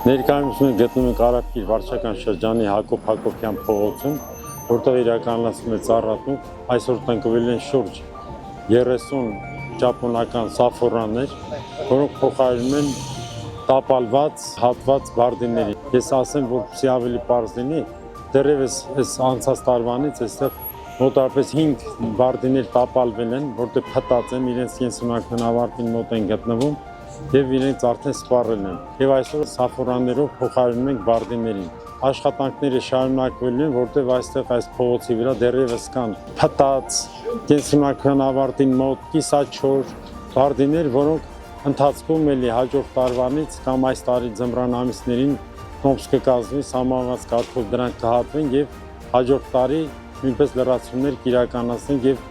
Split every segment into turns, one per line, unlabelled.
Ներկայումս մենք գտնվում ենք Արաբկիր վարչական շրջանի Հակոբ Հակոբյան փողոցում, որտեղ իրականացվում է ծառատում, այսօր տնկվել են շուրջ 30 ճապոնական սաֆորաններ, որոնք փոխարինում են տապալված, հատված բարդիների։ Ես ասեմ, որպեսզի ավելի պարզ լինի, դեռևս այս անցած տարվանից այստեղ մոտավորապես 5 բարդիներ տապալվել են, որտեղ փտած են, իրենց կենսունակության ավարտին մոտ են գտնվում եւ իրենց արդեն սպառել են։ Եվ այսօր սաֆորաններով փոխարինում ենք բարդիներին։ Աշխատանքները շարունակվելու են, որտեղ այստեղ այս փողոցի վրա դեռևս կան փտած, կենսունակության ավարտին մոտ կիսաչոր բարդիներ, որոնք ընթացքում էլի հաջորդ տարվանից կամ այս տարի ձմռան ամիսներին տոմս կկազմվի, սահմանված կարգով դրանք կհատվեն եւ հաջորդ տարի նույնպես լրացումներ կիրականացնենք եւ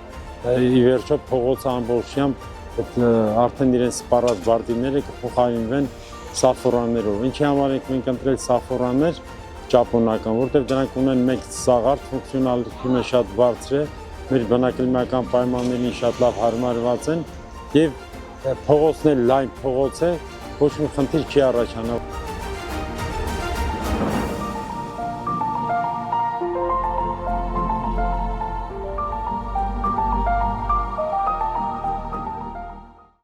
ի վերջո փողոցը ամբողջությամբ արդեն իրենց սպառած բարդիները կփոխարինվեն սաֆորաններով։ Ինչի համար ենք մենք ընտրել սաֆորաններ ճապոնական, որտեղ դրանք ունեն մեկ սաղարթ, ֆունկցիոնալությունը շատ բարձր է, մեր բնակլիմայական պայմաններին շատ լավ հարմարված են եւ փողոցն էլ լայն փողոց է, ոչ մի խնդիր չի առաջանա։